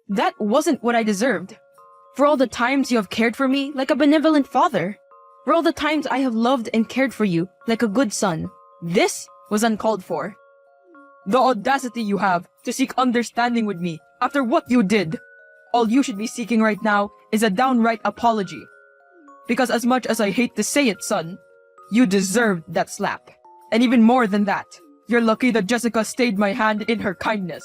That wasn't what I deserved. For all the times you have cared for me like a benevolent father. For all the times I have loved and cared for you like a good son. This was uncalled for. The audacity you have to seek understanding with me after what you did. All you should be seeking right now is a downright apology. Because as much as I hate to say it, son, you deserved that slap. And even more than that, you're lucky that Jessica stayed my hand in her kindness.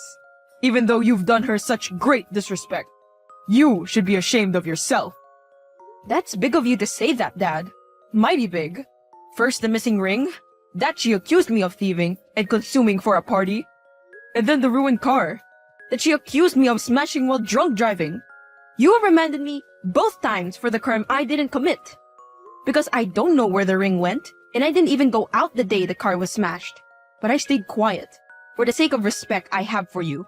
Even though you've done her such great disrespect. You should be ashamed of yourself. That's big of you to say that, Dad. Mighty big. First the missing ring, that she accused me of thieving and consuming for a party. And then the ruined car, that she accused me of smashing while drunk driving. You reprimanded me both times for the crime I didn't commit. Because I don't know where the ring went, and I didn't even go out the day the car was smashed. But I stayed quiet, for the sake of respect I have for you.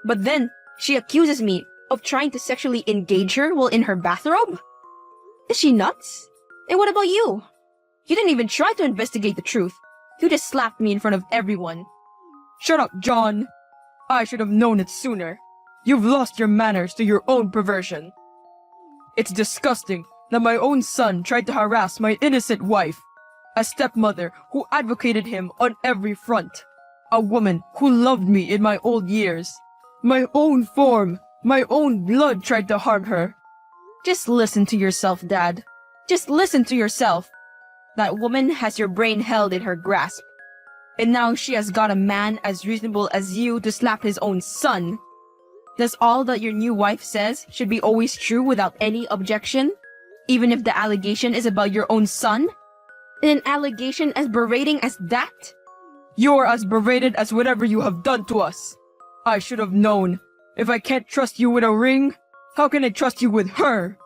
But then, she accuses me of trying to sexually engage her while in her bathrobe? Is she nuts? And what about you? You didn't even try to investigate the truth. You just slapped me in front of everyone. Shut up, John. I should have known it sooner. You've lost your manners to your own perversion. It's disgusting that my own son tried to harass my innocent wife, a stepmother who advocated him on every front, a woman who loved me in my old years. My own form, my own blood tried to harm her. Just listen to yourself, Dad. Just listen to yourself. That woman has your brain held in her grasp. And now she has got a man as reasonable as you to slap his own son. Does all that your new wife says should be always true without any objection? Even if the allegation is about your own son? And an allegation as berating as that? You're as berated as whatever you have done to us. I should have known. If I can't trust you with a ring, how can I trust you with her?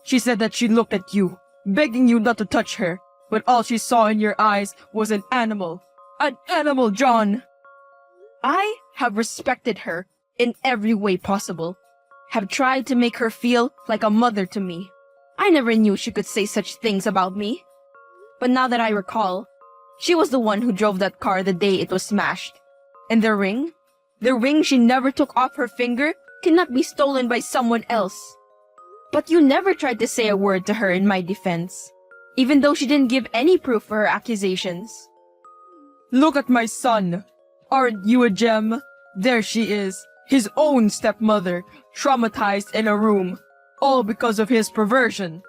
She said that she looked at you, begging you not to touch her, but all she saw in your eyes was an animal. An animal, John! I have respected her in every way possible, have tried to make her feel like a mother to me. I never knew she could say such things about me. But now that I recall, she was the one who drove that car the day it was smashed. And the ring she never took off her finger cannot be stolen by someone else. But you never tried to say a word to her in my defense, even though she didn't give any proof for her accusations. Look at my son. Aren't you a gem? There she is, his own stepmother, traumatized in a room, all because of his perversion.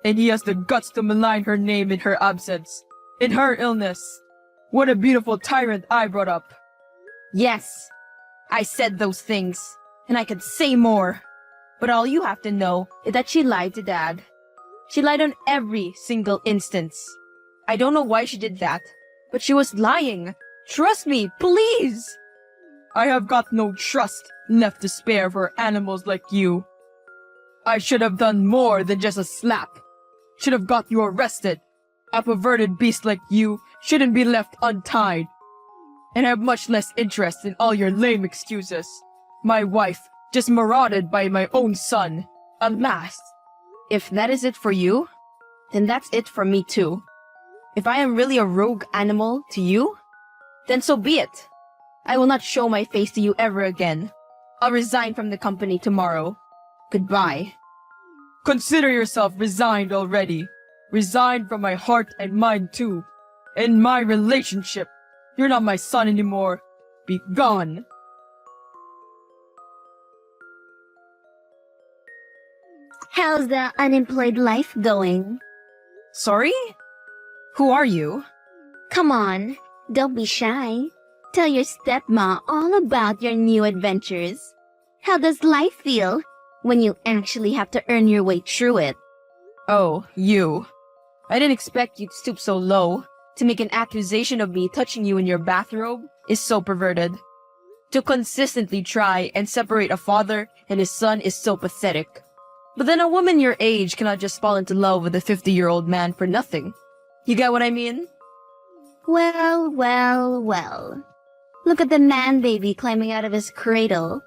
And he has the guts to malign her name in her absence, in her illness. What a beautiful tyrant I brought up. Yes, I said those things, and I could say more. But all you have to know is that she lied to Dad. She lied on every single instance. I don't know why she did that, but she was lying. Trust me, please! I have got no trust left to spare for animals like you. I should have done more than just a slap. Should have got you arrested. A perverted beast like you shouldn't be left untied. And I have much less interest in all your lame excuses. My wife, just marauded by my own son. Alas! If that is it for you, then that's it for me too. If I am really a rogue animal to you, then so be it. I will not show my face to you ever again. I'll resign from the company tomorrow. Goodbye. Consider yourself resigned already. Resigned from my heart and mind too. In my relationship. You're not my son anymore. Be gone. How's the unemployed life going? Sorry? Who are you? Come on, don't be shy. Tell your stepma all about your new adventures. How does life feel when you actually have to earn your way through it? Oh, you. I didn't expect you'd stoop so low. To make an accusation of me touching you in your bathrobe is so perverted. To consistently try and separate a father and his son is so pathetic. But then a woman your age cannot just fall into love with a 50-year-old man for nothing. You get what I mean? Well, well, well. Look at the man baby climbing out of his cradle.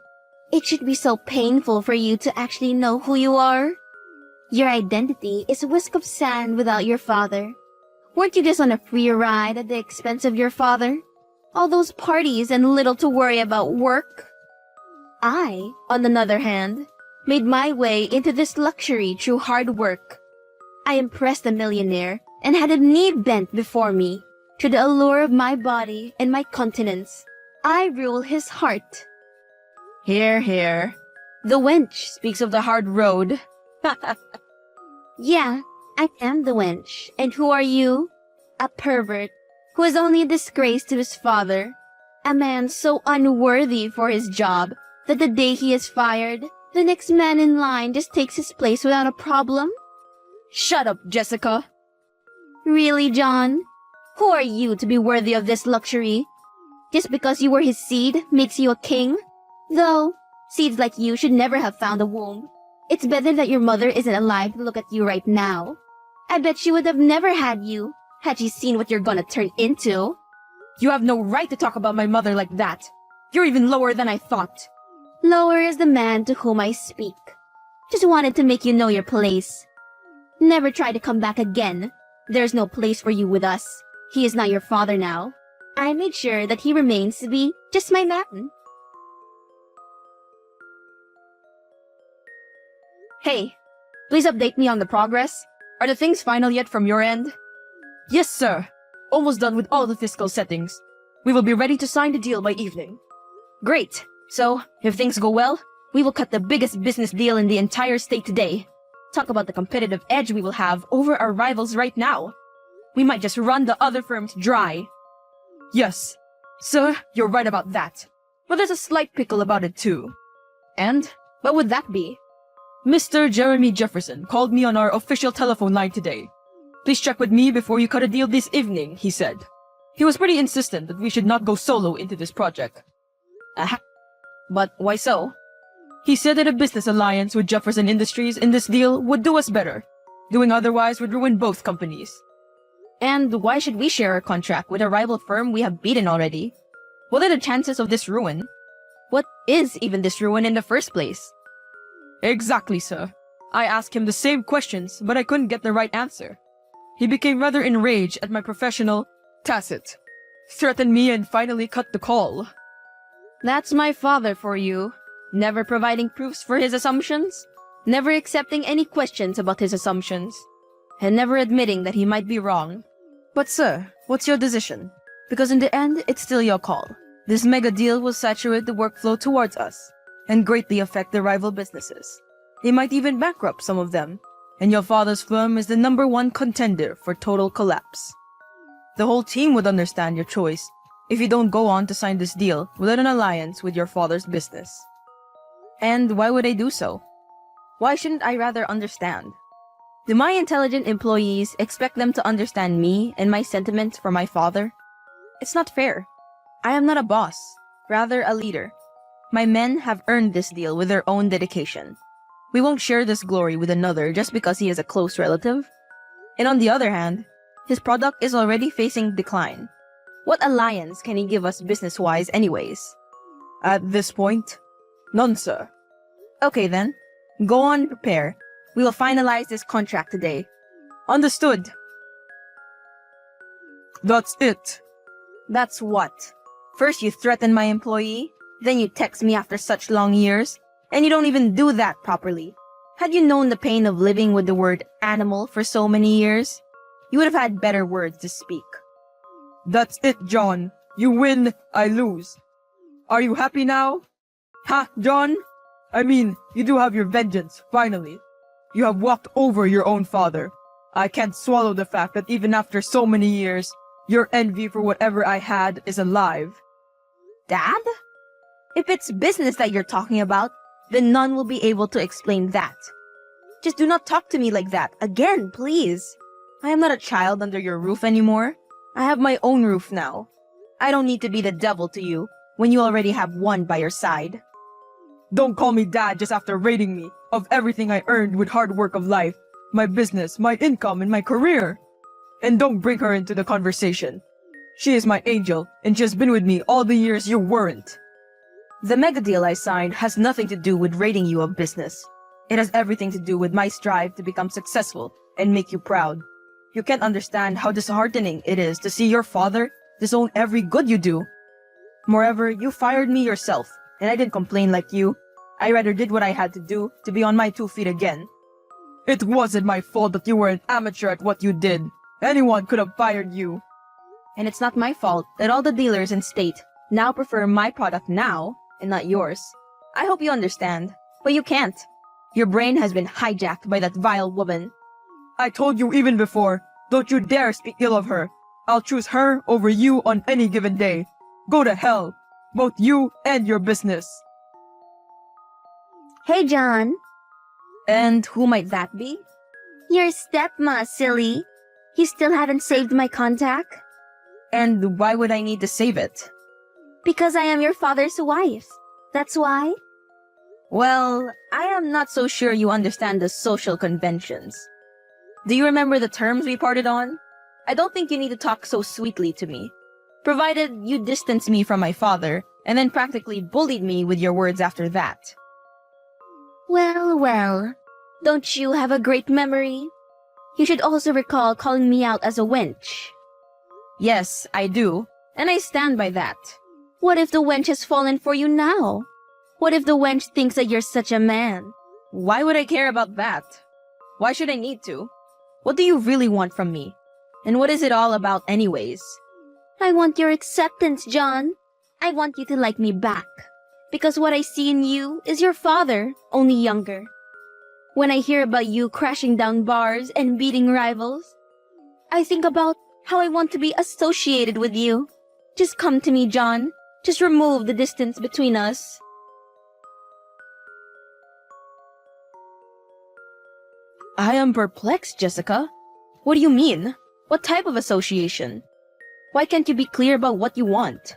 It should be so painful for you to actually know who you are. Your identity is a whisk of sand without your father. Weren't you just on a free ride at the expense of your father? All those parties and little to worry about work? I, on the other hand, made my way into this luxury through hard work. I impressed a millionaire and had a knee bent before me. To the allure of my body and my continence, I rule his heart. Here, here. The wench speaks of the hard road. Yeah, I am the wench. And who are you? A pervert, who is only a disgrace to his father. A man so unworthy for his job that the day he is fired, the next man in line just takes his place without a problem. Shut up, Jessica. Really, John? Who are you to be worthy of this luxury? Just because you were his seed makes you a king? Though, seeds like you should never have found a womb. It's better that your mother isn't alive to look at you right now. I bet she would have never had you, had she seen what you're gonna turn into. You have no right to talk about my mother like that. You're even lower than I thought. Lower is the man to whom I speak. Just wanted to make you know your place. Never try to come back again. There's no place for you with us. He is not your father now. I made sure that he remains to be just my man. Hey, please update me on the progress. Are the things final yet from your end? Yes, sir. Almost done with all the fiscal settings. We will be ready to sign the deal by evening. Great. So, if things go well, we will cut the biggest business deal in the entire state today. Talk about the competitive edge we will have over our rivals right now. We might just run the other firms dry. Yes, sir, you're right about that. But there's a slight pickle about it too. And what would that be? Mr. Jeremy Jefferson called me on our official telephone line today. Please check with me before you cut a deal this evening, he said. He was pretty insistent that we should not go solo into this project. Aha. But why so? He said that a business alliance with Jefferson Industries in this deal would do us better. Doing otherwise would ruin both companies. And why should we share a contract with a rival firm we have beaten already? What are the chances of this ruin? What is even this ruin in the first place? Exactly, sir. I asked him the same questions, but I couldn't get the right answer. He became rather enraged at my professional tacit, threatened me and finally cut the call. That's my father for you. Never providing proofs for his assumptions, never accepting any questions about his assumptions, and never admitting that he might be wrong. But sir, what's your decision? Because in the end, it's still your call. This mega deal will saturate the workflow towards us, and greatly affect the rival businesses. They might even bankrupt some of them, and your father's firm is the #1 contender for total collapse. The whole team would understand your choice if you don't go on to sign this deal without an alliance with your father's business. And why would I do so? Why shouldn't I rather understand? Do my intelligent employees expect them to understand me and my sentiments for my father? It's not fair. I am not a boss, rather a leader. My men have earned this deal with their own dedication. We won't share this glory with another just because he is a close relative. And on the other hand, his product is already facing decline. What alliance can he give us business-wise anyways? At this point, none, sir. Okay then, go on and prepare. We will finalize this contract today. Understood. That's it. That's what? First you threaten my employee, then you text me after such long years, and you don't even do that properly. Had you known the pain of living with the word animal for so many years, you would have had better words to speak. That's it, John. You win, I lose. Are you happy now? Ha, John? I mean, you do have your vengeance, finally. You have walked over your own father. I can't swallow the fact that even after so many years, your envy for whatever I had is alive. Dad? If it's business that you're talking about, then none will be able to explain that. Just do not talk to me like that again, please. I am not a child under your roof anymore. I have my own roof now. I don't need to be the devil to you when you already have one by your side. Don't call me dad just after rating me of everything I earned with hard work of life, my business, my income, and my career. And don't bring her into the conversation. She is my angel, and she has been with me all the years you weren't. The mega deal I signed has nothing to do with rating you of business. It has everything to do with my strive to become successful and make you proud. You can't understand how disheartening it is to see your father disown every good you do. Moreover, you fired me yourself and I didn't complain like you. I rather did what I had to do to be on my 2 feet again. It wasn't my fault that you were an amateur at what you did. Anyone could have fired you. And it's not my fault that all the dealers in state now prefer my product now and not yours. I hope you understand, but you can't. Your brain has been hijacked by that vile woman. I told you even before, don't you dare speak ill of her. I'll choose her over you on any given day. Go to hell, both you and your business. Hey, John. And who might that be? Your stepma, silly. You still haven't saved my contact? And why would I need to save it? Because I am your father's wife. That's why. Well, I am not so sure you understand the social conventions. Do you remember the terms we parted on? I don't think you need to talk so sweetly to me. Provided you distance me from my father, and then practically bullied me with your words after that. Well, well. Don't you have a great memory? You should also recall calling me out as a wench. Yes, I do, and I stand by that. What if the wench has fallen for you now? What if the wench thinks that you're such a man? Why would I care about that? Why should I need to? What do you really want from me? And what is it all about anyways? I want your acceptance, John. I want you to like me back. Because what I see in you is your father, only younger. When I hear about you crashing down bars and beating rivals, I think about how I want to be associated with you. Just come to me, John. Just remove the distance between us. I am perplexed, Jessica. What do you mean? What type of association? Why can't you be clear about what you want?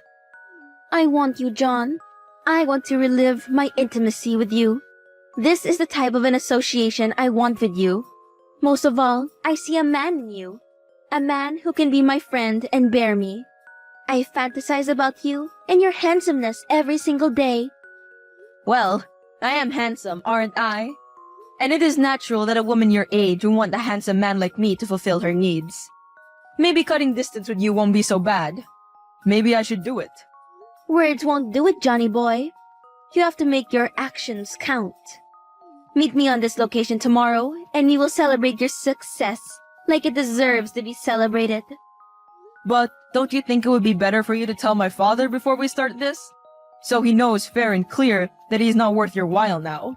I want you, John. I want to relive my intimacy with you. This is the type of an association I want with you. Most of all, I see a man in you. A man who can be my friend and bear me. I fantasize about you and your handsomeness every single day. Well, I am handsome, aren't I? And it is natural that a woman your age would want a handsome man like me to fulfill her needs. Maybe cutting distance with you won't be so bad. Maybe I should do it. Words won't do it, Johnny boy. You have to make your actions count. Meet me on this location tomorrow, and we will celebrate your success like it deserves to be celebrated. But don't you think it would be better for you to tell my father before we start this? So he knows fair and clear that he's not worth your while now.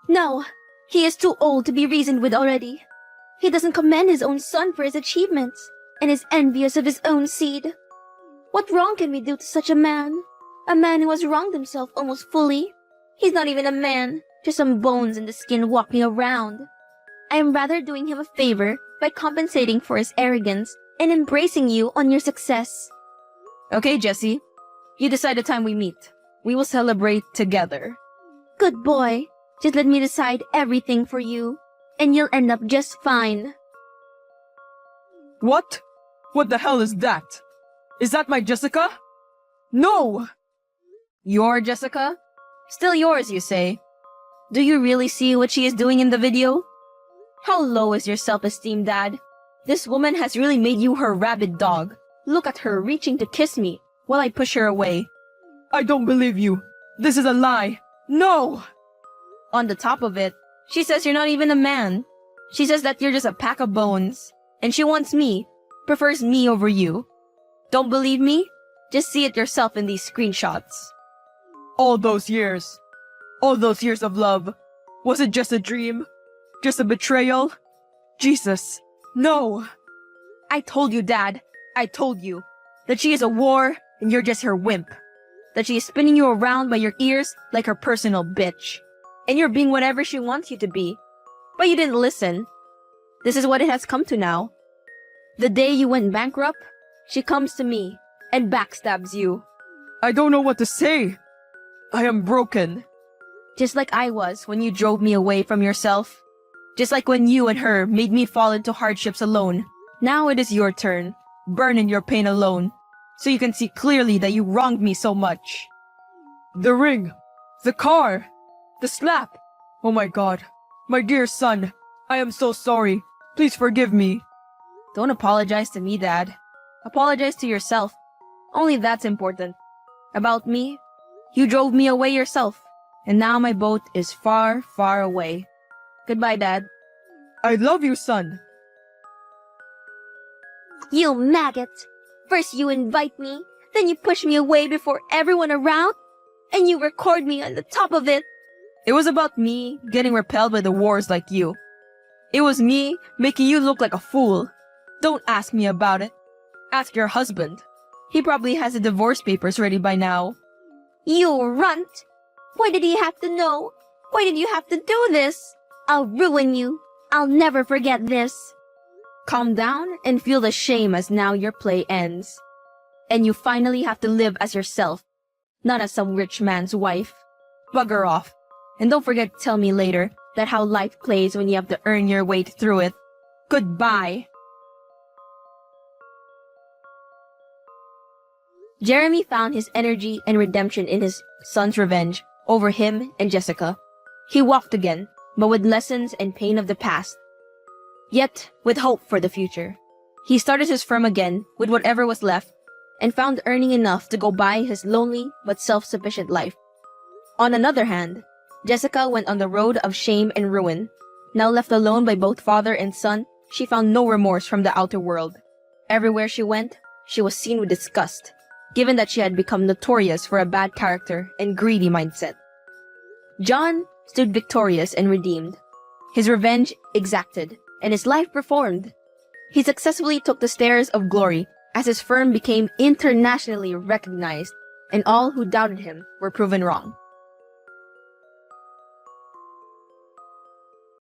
No, he is too old to be reasoned with already. He doesn't commend his own son for his achievements, and is envious of his own seed. What wrong can we do to such a man? A man who has wronged himself almost fully. He's not even a man, just some bones in the skin walking around. I am rather doing him a favor by compensating for his arrogance and embracing you on your success. Okay, Jessie. You decide the time we meet. We will celebrate together. Good boy. Just let me decide everything for you, and you'll end up just fine. What? What the hell is that? Is that my Jessica? No! Your Jessica? Still yours, you say? Do you really see what she is doing in the video? How low is your self-esteem, Dad? This woman has really made you her rabid dog. Look at her reaching to kiss me while I push her away. I don't believe you. This is a lie. No! On the top of it, she says you're not even a man. She says that you're just a pack of bones. And she wants me, prefers me over you. Don't believe me? Just see it yourself in these screenshots. All those years of love, was it just a dream? Just a betrayal? Jesus, no! I told you, Dad, I told you, that she is a whore and you're just her wimp. That she is spinning you around by your ears like her personal bitch. And you're being whatever she wants you to be. But you didn't listen. This is what it has come to now. The day you went bankrupt, she comes to me and backstabs you. I don't know what to say. I am broken. Just like I was when you drove me away from yourself. Just like when you and her made me fall into hardships alone. Now it is your turn. Burn in your pain alone. So you can see clearly that you wronged me so much. The ring. The car. The slap. Oh my God. My dear son. I am so sorry. Please forgive me. Don't apologize to me, Dad. Apologize to yourself. Only that's important. About me, You drove me away yourself, and now my boat is far, far away. Goodbye, Dad. I love you, son. You maggot! First you invite me, then you push me away before everyone around, and you record me on the top of it. It was about me getting repelled by the wars like you. It was me making you look like a fool. Don't ask me about it. Ask your husband. He probably has the divorce papers ready by now. You runt! Why did he have to know? Why did you have to do this? I'll ruin you. I'll never forget this. Calm down and feel the shame as now your play ends. And you finally have to live as yourself, not as some rich man's wife. Bugger off. And don't forget to tell me later that how life plays when you have to earn your way through it. Goodbye. Jeremy found his energy and redemption in his son's revenge over him and Jessica. He walked again, but with lessons and pain of the past, yet with hope for the future. He started his firm again with whatever was left and found earning enough to go by his lonely but self-sufficient life. On another hand, Jessica went on the road of shame and ruin. Now left alone by both father and son, she found no remorse from the outer world. Everywhere she went, she was seen with disgust, given that she had become notorious for a bad character and greedy mindset. John stood victorious and redeemed. His revenge exacted, and his life performed. He successfully took the stairs of glory as his firm became internationally recognized, and all who doubted him were proven wrong.